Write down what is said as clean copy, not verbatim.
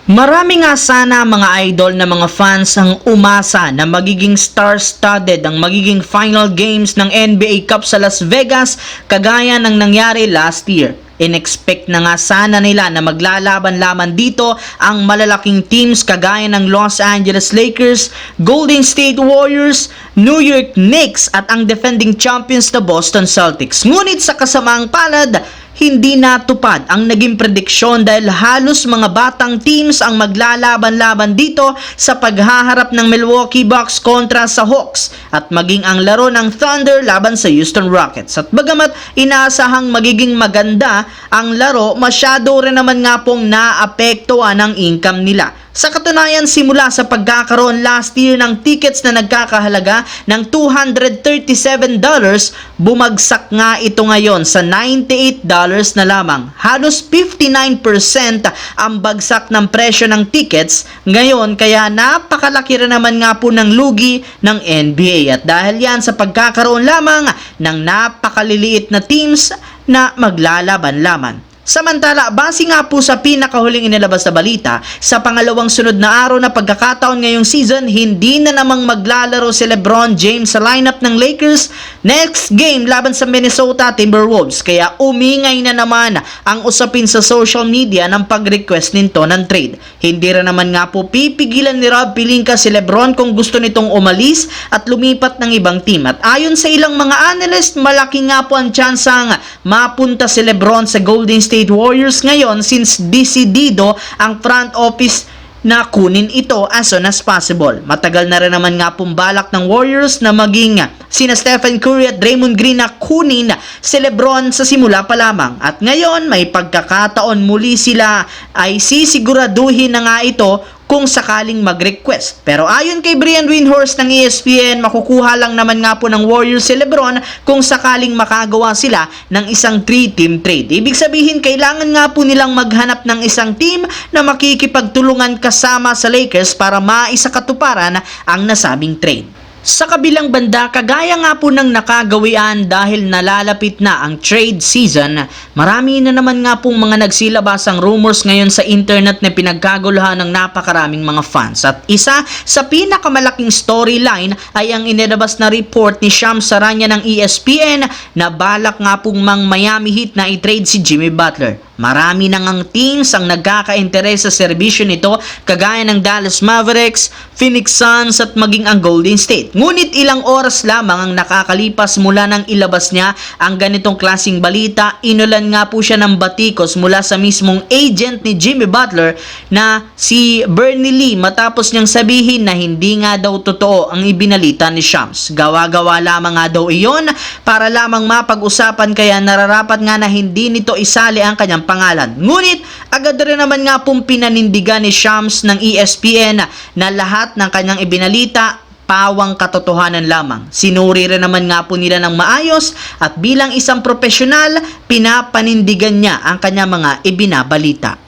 Marami nga sana mga idol na mga fans ang umasa na magiging star-studded ang magiging final games ng NBA Cup sa Las Vegas kagaya ng nangyari last year. Inexpect na nga sana nila na maglalaban-laban dito ang malalaking teams kagaya ng Los Angeles Lakers, Golden State Warriors, New York Knicks at ang defending champions na Boston Celtics. Ngunit sa kasamaang palad, hindi natupad ang naging prediksyon dahil halos mga batang teams ang maglalaban-laban dito sa paghaharap ng Milwaukee Bucks kontra sa Hawks at maging ang laro ng Thunder laban sa Houston Rockets. At bagamat inaasahang magiging maganda ang laro, masyado rin naman nga pong naapektuhan ang income nila. Sa katunayan, simula sa pagkakaroon last year ng tickets na nagkakahalaga ng $237, bumagsak nga ito ngayon sa $98 na lamang. Halos 59% ang bagsak ng presyo ng tickets ngayon, kaya napakalaki rin naman nga po ng lugi ng NBA. At dahil yan sa pagkakaroon lamang ng napakaliliit na teams na maglalaban-laban. Samantala, base nga po sa pinakahuling inilabas na balita, sa pangalawang sunod na araw na pagkakataon ngayong season, hindi na namang maglalaro si LeBron James sa lineup ng Lakers next game laban sa Minnesota Timberwolves. Kaya umingay na naman ang usapin sa social media ng pag-request nito ng trade. Hindi rin naman nga po pipigilan ni Rob Pelinka si LeBron kung gusto nitong umalis at lumipat ng ibang team. At ayon sa ilang mga analyst, malaki nga po ang tsansang mapunta si LeBron sa Golden State Warriors ngayon since desidido ang front office na kunin ito as soon as possible. Matagal na rin naman nga pong balak ng Warriors na maging sina Stephen Curry at Draymond Green na kunin si LeBron sa simula pa lamang. At ngayon may pagkakataon muli sila ay sisiguraduhin na nga ito kung sakaling mag-request. Pero ayon kay Brian Windhorst ng ESPN, makukuha lang naman nga po ng Warriors si LeBron kung sakaling makagawa sila ng isang 3-team trade. Ibig sabihin, kailangan nga po nilang maghanap ng isang team na makikipagtulungan kasama sa Lakers para maisakatuparan ang nasabing trade. Sa kabilang banda, kagaya nga po ng nakagawian dahil nalalapit na ang trade season, marami na naman nga pong mga nagsilabasang rumors ngayon sa internet na pinagkaguluhan ng napakaraming mga fans. At isa sa pinakamalaking storyline ay ang inilabas na report ni Shams Charania ng ESPN na balak nga pong Miami Heat na i-trade si Jimmy Butler. Marami na ngang teams ang nagkaka-interes sa serbisyo nito kagaya ng Dallas Mavericks, Phoenix Suns at maging ang Golden State. Ngunit ilang oras lamang ang nakakalipas mula nang ilabas niya ang ganitong klaseng balita, inulan nga po siya ng batikos mula sa mismong agent ni Jimmy Butler na si Bernie Lee matapos niyang sabihin na hindi nga daw totoo ang ibinalita ni Shams. Gawa-gawa lamang nga daw iyon para lamang mapag-usapan, kaya nararapat nga na hindi nito isali ang kanyang pangalan. Ngunit agad rin naman nga pong pinanindigan ni Shams ng ESPN na lahat ng kanyang ibinalita pawang katotohanan lamang. Sinuri rin naman nga po nila ng maayos at bilang isang profesional, pinapanindigan niya ang kanyang mga ibinabalita.